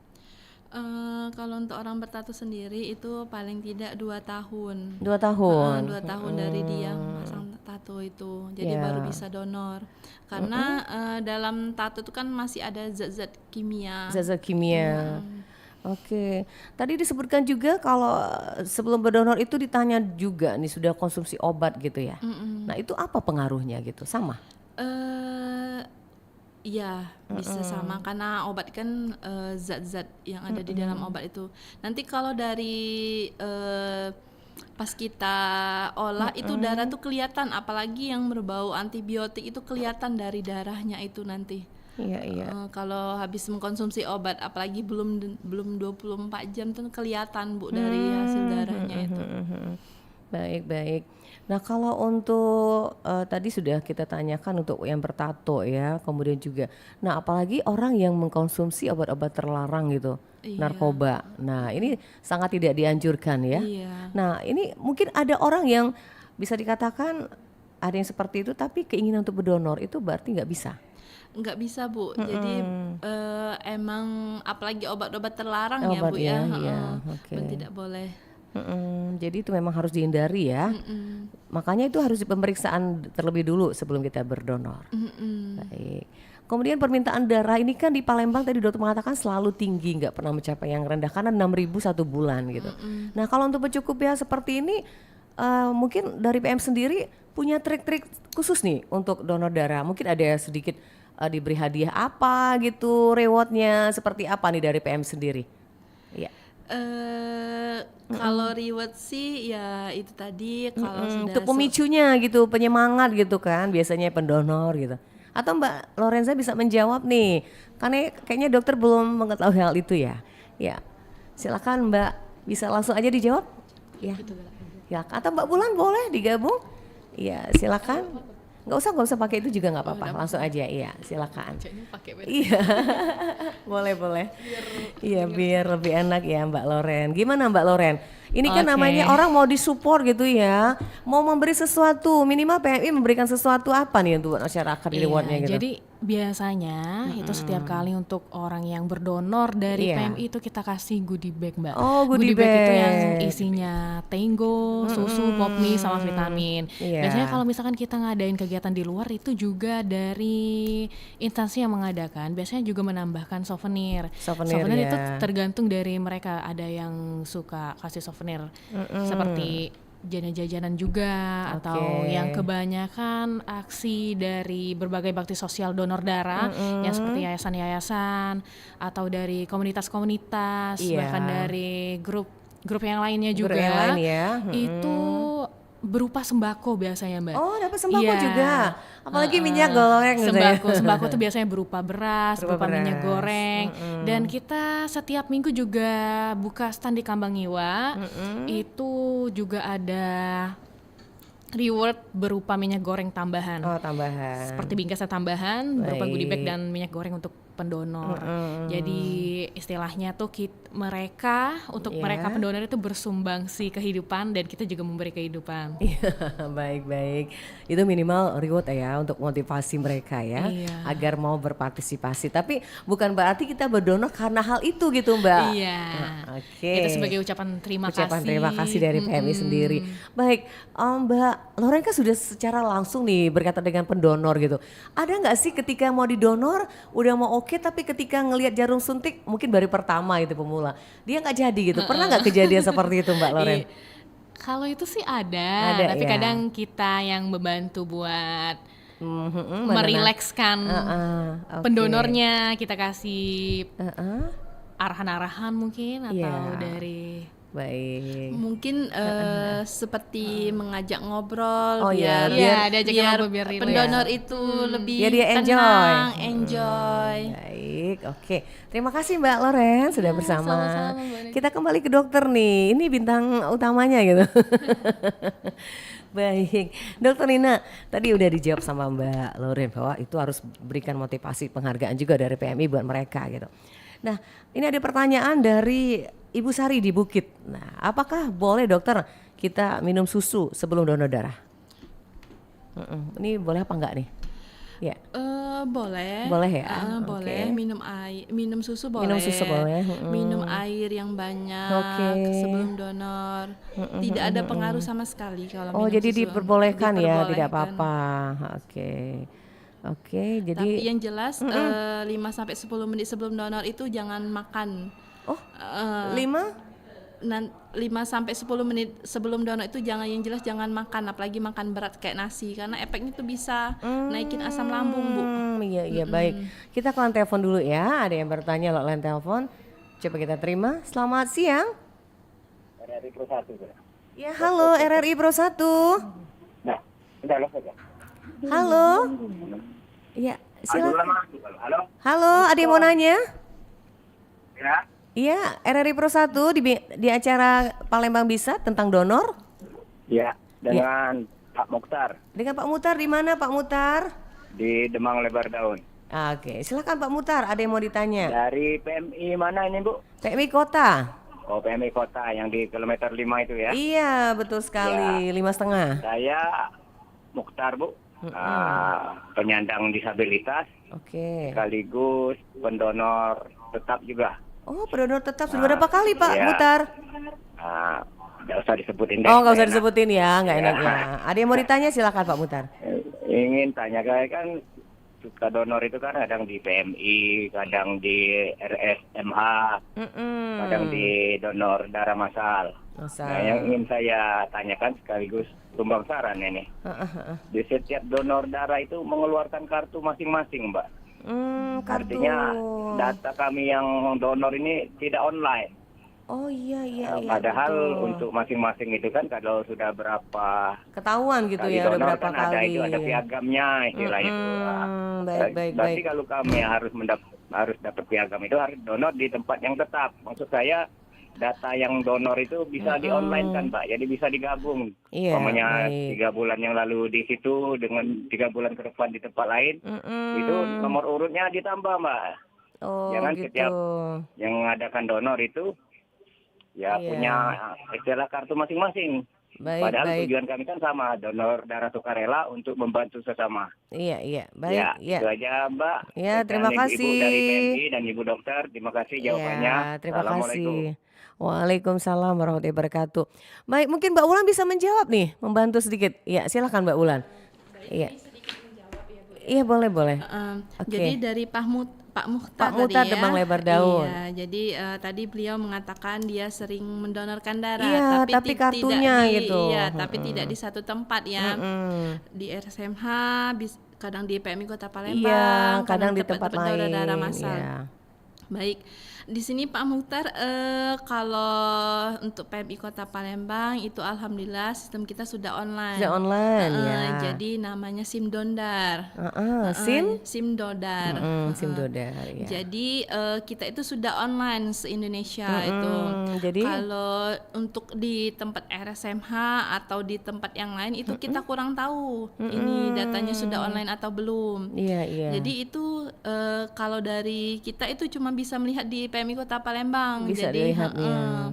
Kalau untuk orang bertato sendiri itu paling tidak 2 tahun. 2 tahun? 2 tahun dari dia masang tato itu. Jadi baru bisa donor. Karena dalam tato itu kan masih ada zat-zat kimia. Zat-zat kimia. Oke, tadi disebutkan juga kalau sebelum berdonor itu ditanya juga nih sudah konsumsi obat gitu ya. Nah itu apa pengaruhnya gitu, sama? Iya bisa sama karena obat kan zat-zat yang ada di dalam obat itu. Nanti kalau dari pas kita olah itu darah tuh kelihatan, apalagi yang berbau antibiotik itu kelihatan dari darahnya itu nanti. Iya. Kalau habis mengkonsumsi obat, apalagi belum 24 jam tuh kelihatan Bu dari hasil darahnya itu. Baik. Nah kalau untuk tadi sudah kita tanyakan untuk yang bertato ya, kemudian juga, nah apalagi orang yang mengkonsumsi obat-obat terlarang gitu, narkoba. Nah ini sangat tidak dianjurkan ya. Nah ini mungkin ada orang yang bisa dikatakan ada yang seperti itu, tapi keinginan untuk berdonor itu berarti nggak bisa. Nggak bisa Bu, jadi emang apalagi obat-obat terlarang ya Bu ya, tidak boleh. Jadi itu memang harus dihindari ya. Makanya itu harus pemeriksaan terlebih dulu sebelum kita berdonor. Baik. Kemudian permintaan darah ini kan di Palembang tadi dokter mengatakan selalu tinggi, nggak pernah mencapai yang rendah karena 6.000 1 bulan gitu. Nah kalau untuk mencukupi seperti ini, mungkin dari PM sendiri punya trik-trik khusus nih untuk donor darah. Mungkin ada sedikit diberi hadiah apa gitu, rewardnya seperti apa nih dari PM sendiri? Iya. Kalau reward sih ya itu tadi kalau sudah untuk pemicunya gitu, penyemangat gitu kan biasanya pendonor gitu. Atau Mbak Lorenza bisa menjawab nih, karena kayaknya dokter belum mengetahui hal itu ya. Ya, silakan Mbak, bisa langsung aja dijawab. Ya. Atau Mbak Bulan boleh digabung? Iya, silakan. Nggak usah pakai itu juga nggak apa-apa, langsung aja. Iya, silakan. Iya, boleh. Iya, biar lebih enak ya Mbak Loren. Gimana Mbak Loren? Ini kan namanya orang mau disupport gitu ya, mau memberi sesuatu, minimal PMI memberikan sesuatu apa nih untuk masyarakat rewardnya gitu? Jadi biasanya itu setiap kali untuk orang yang berdonor dari PMI itu kita kasih goodie bag Mbak. Oh, goodie bag itu yang isinya Tango, susu, popmi sama vitamin. Biasanya kalau misalkan kita ngadain kegiatan di luar itu juga dari instansi yang mengadakan biasanya juga menambahkan souvenir. Souvenir itu tergantung dari mereka, ada yang suka kasih souvenir seperti jajanan juga atau yang kebanyakan aksi dari berbagai bakti sosial donor darah yang seperti yayasan-yayasan atau dari komunitas-komunitas bahkan dari grup yang lainnya juga yang lain ya. Itu berupa sembako biasanya Mbak. Oh dapat sembako juga, apalagi minyak goreng gitu sembako itu biasanya berupa beras, berupa minyak goreng. Dan kita setiap minggu juga buka stand di Kambang Iwa. Itu juga ada reward berupa minyak goreng tambahan. Seperti bingkasnya tambahan, berupa goodie bag dan minyak goreng untuk pendonor. Jadi istilahnya tuh mereka pendonor itu bersumbangsi kehidupan dan kita juga memberi kehidupan. Baik. Itu minimal reward ya untuk motivasi mereka ya, agar mau berpartisipasi. Tapi bukan berarti kita berdonor karena hal itu gitu Mbak. Itu sebagai ucapan terima kasih dari PMI sendiri. Baik, Mbak Loren kan sudah secara langsung nih berkata dengan pendonor gitu. Ada nggak sih ketika mau didonor udah mau oke, tapi ketika ngelihat jarum suntik mungkin baru pertama itu pemula dia nggak jadi gitu, pernah nggak kejadian seperti itu Mbak Loren? Kalau itu sih ada tapi kadang kita yang membantu buat merilekskan pendonornya, kita kasih arahan-arahan mungkin atau dari Baik. Mungkin seperti mengajak ngobrol Oh ya, Iya, diajak ngobrol biar relax. pendonor itu lebih Biar dia tenang, enjoy. Baik, oke. Terima kasih Mbak Loren sudah bersama. sama-sama, Mbak Niki. Kita kembali ke dokter nih. Ini bintang utamanya gitu. Baik, Dokter Nina, tadi udah dijawab sama Mbak Loren bahwa itu harus berikan motivasi penghargaan juga dari PMI buat mereka gitu. Nah, ini ada pertanyaan dari Ibu Sari di Bukit. Nah, apakah boleh dokter kita minum susu sebelum donor darah? Ini boleh apa enggak nih? Ya. Boleh. Boleh ya? Boleh Oke. minum air, minum susu boleh. Minum susu boleh. Minum air yang banyak Oke. sebelum donor. Tidak ada pengaruh sama sekali kalau Oh, minum jadi susu. diperbolehkan ya, tidak Diperbolehkan. apa-apa. Oke. Oke, jadi Tapi yang jelas 5 sampai 10 menit sebelum donor itu jangan makan. Oh, 5 sampai 10 menit sebelum donor itu yang jelas jangan makan, apalagi makan berat kayak nasi karena efeknya itu bisa naikin asam lambung, Bu. Iya, baik. Kita ke line telepon dulu ya. Ada yang bertanya lewat line telepon. Coba kita terima. Selamat siang. RRI Pro 1. Ya, halo RRI Pro 1. Nah, udah lo saja. Halo. Iya, silakan. Halo. Halo, ada yang mau nanya? Ya. Iya, RRI Pro 1 di acara Palembang Bisa tentang donor. Ya, dengan Pak Mukhtar Dengan Pak Mutar di mana Pak Mutar? di Demang Lebar Daun. Oke, silakan Pak Mutar, ada yang mau ditanya. Dari PMI mana ini, Bu? PMI Kota. Oh, PMI Kota yang di kilometer 5 itu ya. Iya, betul sekali, 5,5. Saya Mukhtar, Bu. Penyandang disabilitas Oke. sekaligus pendonor tetap juga. Oh, pendonor tetap sudah berapa kali Pak Iya. Mutar? Nggak usah disebutin deh. Oh, nggak usah Enak. disebutin ya, nggak Ya. enak ya. Ada yang mau ditanya, silakan Pak Mutar. Ingin tanya, kayak kan suka donor itu kan kadang di PMI, kadang di RSMH, kadang di donor darah massal. Nah, yang ingin saya tanyakan sekaligus tumbang saran ini. Di setiap donor darah itu mengeluarkan kartu masing-masing, Mbak. Kartu. Artinya data kami yang donor ini tidak online. Oh iya. Padahal betul. untuk masing-masing itu kan kalau sudah berapa Ketahuan gitu kali ya, udah donor berapa kan ada kali. itu ada piagamnya istilahnya itu. Berarti kalau kami harus dapat piagam itu harus donor di tempat yang tetap. Maksud saya data yang donor itu bisa di online kan, Pak. Jadi bisa digabung. Iya, Umpamanya baik. 3 bulan yang lalu di situ dengan 3 bulan ke depan di tempat lain. Itu nomor urutnya ditambah, Mbak. Oh, Jangan gitu. setiap yang mengadakan donor itu ya Iya. punya istilah kartu masing-masing. Baik, Padahal baik. tujuan kami kan sama, donor darah sukarela untuk membantu sesama. Iya. Baik, Ya, itu aja, Mbak. Ya, terima Dan Ibu kasih. dari PMI dan Ibu dokter, terima kasih jawabannya. Ya, terima Assalamualaikum. kasih. Waalaikumsalam warahmatullahi wabarakatuh. Baik, mungkin Mbak Ulan bisa menjawab nih, membantu sedikit. Iya, silakan Mbak Ulan. Iya. Iya, boleh. Oke. Jadi dari Pak Mukhtar Mukhtar tadi ya. Demang Lebar Daun. Iya, jadi tadi beliau mengatakan dia sering mendonorkan darah, Iya, tapi kartunya gitu. tapi tidak di satu tempat ya. Di RSMH, kadang di PMI Kota Palembang, Iya, kadang di tempat donor lain. darah massal. Iya. Baik, di sini Pak Mukhtar, kalau untuk PMI Kota Palembang itu alhamdulillah sistem kita sudah online. Sudah online, ya. Jadi namanya SIM Dondar. SIM Dondar. SIM Dondar, ya. Jadi kita itu sudah online se-Indonesia itu. Jadi kalau untuk di tempat RSMH atau di tempat yang lain itu kita kurang tahu ini datanya sudah online atau belum. Iya. Jadi itu kalau dari kita itu cuma bisa melihat di PMI Kota Palembang. Bisa Jadi dilihatnya.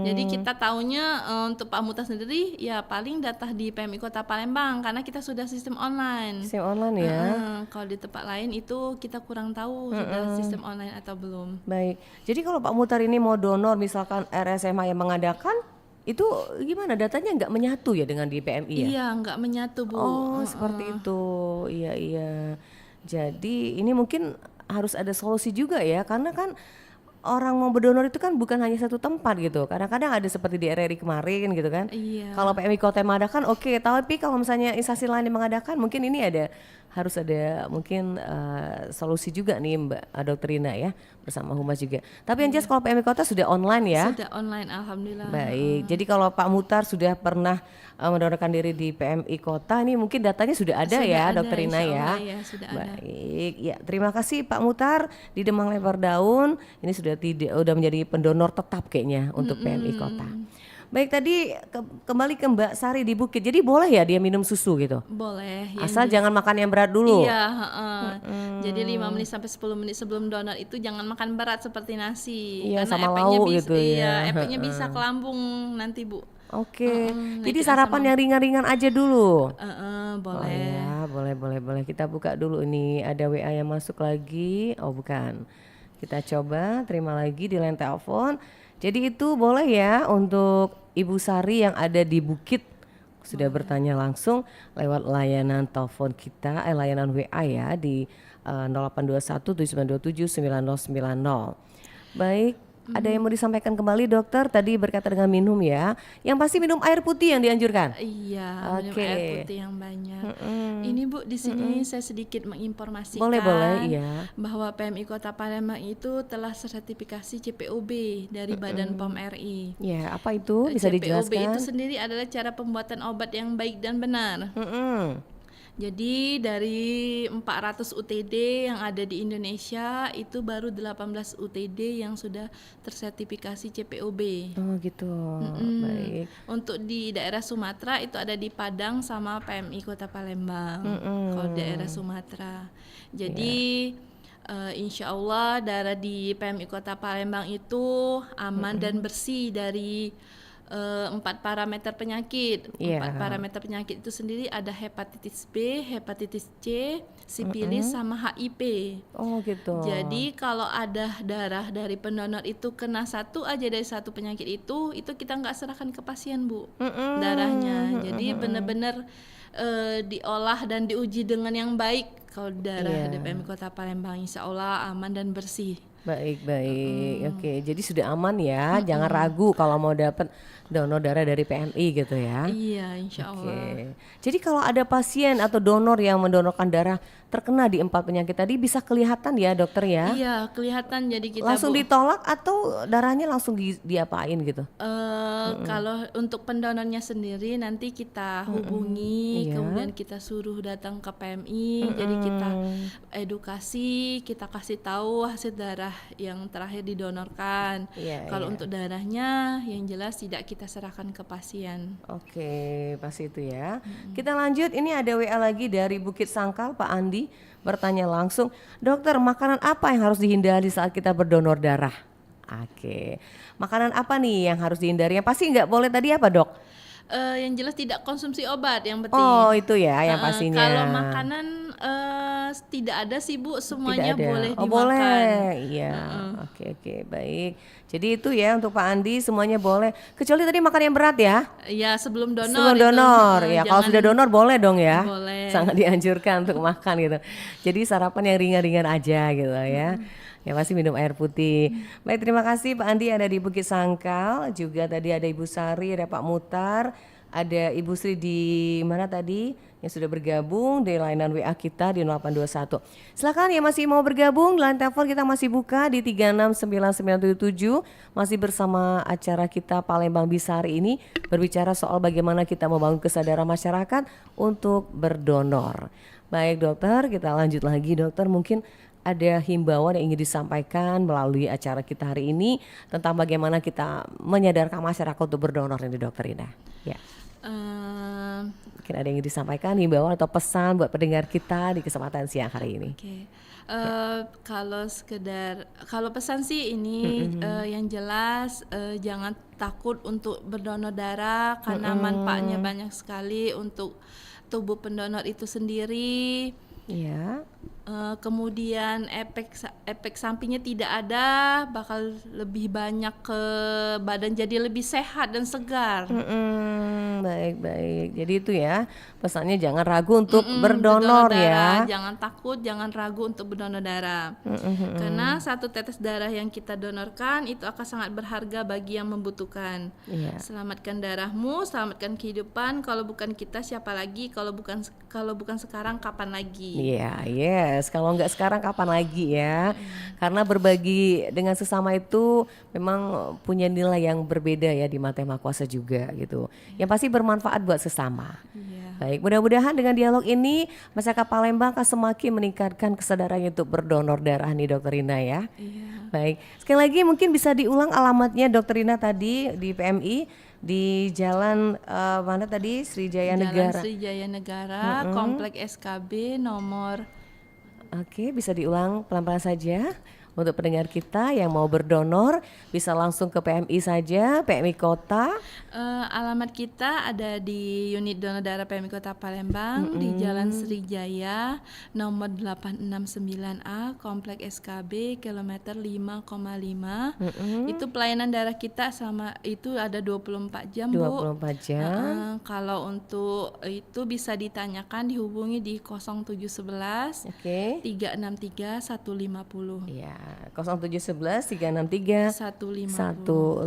jadi kita taunya untuk Pak Muta sendiri ya paling data di PMI Kota Palembang karena kita sudah sistem online. Sistem online ya. Kalau di tempat lain itu kita kurang tahu sudah sistem online atau belum. Baik. Jadi kalau Pak Mutar ini mau donor misalkan RSMH yang mengadakan itu gimana datanya nggak menyatu ya dengan di PMI ya? Iya, nggak menyatu, Bu. Oh, seperti itu. Iya. Jadi ini mungkin harus ada solusi juga ya, karena kan orang mau berdonor itu kan bukan hanya satu tempat gitu. Kadang-kadang ada seperti di RRI kemarin gitu kan. Iya. Kalau PMI Kota yang mengadakan oke, tapi kalau misalnya instansi lain yang mengadakan mungkin ini ada harus ada mungkin solusi juga nih Mbak Dokter Rina ya, bersama Humas juga. Tapi yang jelas kalau PMI Kota sudah online ya. Sudah online, alhamdulillah. Baik. Jadi kalau Pak Mutar sudah pernah mendonorkan diri di PMI Kota, ini mungkin datanya sudah ada ya, Dokter Rina ya. Ya, sudah ada. Baik. Ya, terima kasih Pak Mutar di Demang Lebar Daun. Ini sudah menjadi pendonor tetap kayaknya untuk PMI Kota. Baik, tadi kembali ke Mbak Sari di Bukit. Jadi boleh ya dia minum susu gitu? Boleh. Asal jangan makan yang berat dulu. Iya, jadi 5 menit sampai 10 menit sebelum donor itu jangan makan berat seperti nasi. Iya, karena sama efeknya lauk bisa, gitu ya. Iya, efeknya bisa ke lambung nanti, Bu. Oke. Jadi sarapan yang ringan-ringan aja dulu. Boleh. Oh ya, boleh. Kita buka dulu, ini ada WA yang masuk lagi. Oh bukan. Kita coba terima lagi di line telepon. Jadi itu boleh ya untuk Ibu Sari yang ada di Bukit sudah bertanya langsung lewat layanan telepon kita, layanan WA ya di 0821 7927 9090. Baik. Ada yang mau disampaikan kembali dokter? Tadi berkata dengan minum ya. Yang pasti minum air putih yang dianjurkan. Iya, minum air putih yang banyak. Ini Bu, di sini saya sedikit menginformasikan. Boleh, iya. Bahwa PMI Kota Palembang itu telah sertifikasi CPOB dari Badan POM RI. Ya, apa itu? Bisa dijelaskan? CPOB itu sendiri adalah cara pembuatan obat yang baik dan benar. Jadi dari 400 UTD yang ada di Indonesia itu baru 18 UTD yang sudah tersertifikasi CPOB. Oh gitu. Baik. Untuk di daerah Sumatera itu ada di Padang sama PMI Kota Palembang. Kalau daerah Sumatera. Jadi insya Allah darah di PMI Kota Palembang itu aman dan bersih dari 4 parameter penyakit. 4 parameter penyakit itu sendiri ada hepatitis B, hepatitis C, sifilis sama HIV. Oh gitu. Jadi kalau ada darah dari pendonor itu kena satu aja dari satu penyakit itu kita nggak serahkan ke pasien, Bu. Darahnya. Jadi benar-benar diolah dan diuji dengan yang baik. Kalau darah DPM Kota Palembang insya Allah aman dan bersih. Baik. Oke, jadi sudah aman ya. Jangan ragu kalau mau dapat donor darah dari PMI gitu ya. Iya, insya Allah. Jadi kalau ada pasien atau donor yang mendonorkan darah terkena di 4 penyakit tadi bisa kelihatan ya dokter ya? Iya, kelihatan. Jadi kita langsung ditolak atau darahnya langsung diapain gitu? Kalau untuk pendonornya sendiri nanti kita hubungi, kemudian kita suruh datang ke PMI. Jadi kita edukasi, kita kasih tahu hasil darah yang terakhir didonorkan. Kalau untuk darahnya yang jelas tidak kita serahkan ke pasien. Oke, pasti itu ya. Kita lanjut, ini ada WA lagi dari Bukit Sangkal, Pak Andi bertanya langsung, dokter makanan apa yang harus dihindari saat kita berdonor darah? Oke, makanan apa nih yang harus dihindari? Yang pasti nggak boleh tadi apa dok? Yang jelas tidak konsumsi obat yang penting. Oh itu ya yang pastinya. Kalau makanan tidak ada sih Bu, semuanya boleh dimakan. Boleh, iya. Oke, baik. Jadi itu ya untuk Pak Andi semuanya boleh. Kecuali tadi makan yang berat ya? Iya sebelum donor. Sebelum donor, ya kalau sudah donor boleh dong ya? Boleh. Sangat dianjurkan untuk makan gitu. Jadi sarapan yang ringan-ringan aja gitu ya. Ya pasti minum air putih. Baik, terima kasih Pak Andi ada di Bukit Sangkal. Juga tadi ada Ibu Sari, ada Pak Mutar, ada Ibu Sri di mana tadi yang sudah bergabung di layanan WA kita di 0821. Silakan yang masih mau bergabung, line telepon kita masih buka di 369977. Masih bersama acara kita Palembang Bisa hari ini berbicara soal bagaimana kita membangun kesadaran masyarakat untuk berdonor. Baik dokter, kita lanjut lagi dokter, mungkin ada himbauan yang ingin disampaikan melalui acara kita hari ini tentang bagaimana kita menyadarkan masyarakat untuk berdonor ini dokter Ina. Ya. Mungkin ada yang ingin disampaikan himbauan atau pesan buat pendengar kita di kesempatan siang hari ini. Kalau pesan sih ini yang jelas jangan takut untuk berdonor darah karena manfaatnya banyak sekali untuk tubuh pendonor itu sendiri. kemudian efek sampingnya tidak ada, bakal lebih banyak ke badan jadi lebih sehat dan segar. Baik. Jadi itu ya pesannya, jangan ragu untuk berdonor ya. Jangan takut, jangan ragu untuk berdonor darah. Karena 1 tetes darah yang kita donorkan itu akan sangat berharga bagi yang membutuhkan. Selamatkan darahmu, selamatkan kehidupan. Kalau bukan kita siapa lagi? Kalau bukan sekarang kapan lagi? Yes, kalau nggak sekarang kapan lagi ya? Karena berbagi dengan sesama itu memang punya nilai yang berbeda ya di mata Yang Maha Kuasa juga gitu. Yang pasti bermanfaat buat sesama. Baik, mudah-mudahan dengan dialog ini masyarakat Palembang akan semakin meningkatkan kesadarannya untuk berdonor darah nih Dokter Rina ya. Baik, sekali lagi mungkin bisa diulang alamatnya Dokter Rina tadi di PMI di Jalan mana tadi? Srijaya Negara. Jalan Srijaya Negara, Komplek SKB nomor. Oke, bisa diulang pelan-pelan saja. Untuk pendengar kita yang mau berdonor bisa langsung ke PMI saja, PMI Kota. Alamat kita ada di unit donor darah PMI Kota Palembang di Jalan Srijaya nomor 869A, Komplek SKB kilometer 5,5. Itu pelayanan darah kita selama itu ada 24 jam, 24 jam. Kalau untuk itu bisa ditanyakan, dihubungi di 0711 363 150. Ya, 0711 363 150.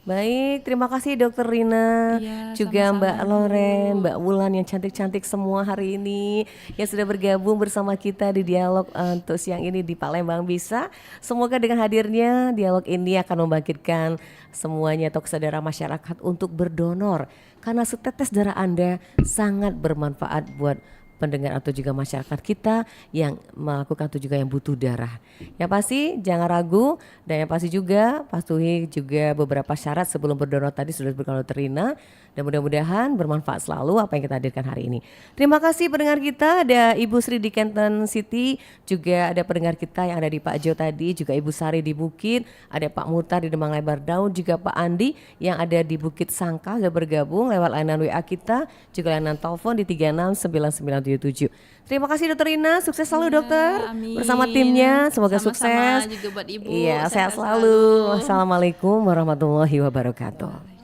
Baik, terima kasih Dokter Rina, juga Mbak Loren, Mbak Wulan yang cantik-cantik semua hari ini yang sudah bergabung bersama kita di dialog untuk siang ini di Palembang Bisa. Semoga dengan hadirnya dialog ini akan membangkitkan semuanya atau kesadaran masyarakat untuk berdonor, karena setetes darah Anda sangat bermanfaat buat pendengar atau juga masyarakat kita yang melakukan atau juga yang butuh darah. Yang pasti jangan ragu, dan yang pasti juga patuhi juga beberapa syarat sebelum berdonor tadi sudah disebutkan Dokter Rina, dan mudah-mudahan bermanfaat selalu apa yang kita hadirkan hari ini. Terima kasih pendengar kita, ada Ibu Sri di Kenton City, juga ada pendengar kita yang ada di Pak Jo tadi, juga Ibu Sari di Bukit, ada Pak Mutar di Demang Lebar Daun, juga Pak Andi yang ada di Bukit Sangka sudah bergabung lewat layanan WA kita, juga layanan telepon di 369977. Terima kasih Dokter Rina, sukses selalu dokter. Amin. Bersama timnya, semoga Sama-sama sukses. juga buat Ibu. Iya, sehat selalu. Wassalamualaikum warahmatullahi wabarakatuh.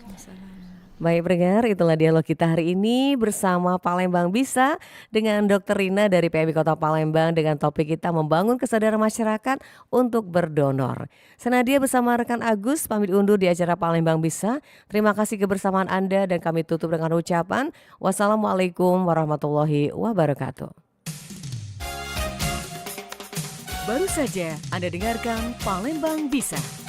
Baik pendengar, itulah dialog kita hari ini bersama Palembang Bisa dengan Dokter Rina dari PMI Kota Palembang dengan topik kita membangun kesadaran masyarakat untuk berdonor. Senadia bersama rekan Agus pamit undur di acara Palembang Bisa. Terima kasih kebersamaan Anda dan kami tutup dengan ucapan wassalamualaikum warahmatullahi wabarakatuh. Baru saja Anda dengarkan Palembang Bisa.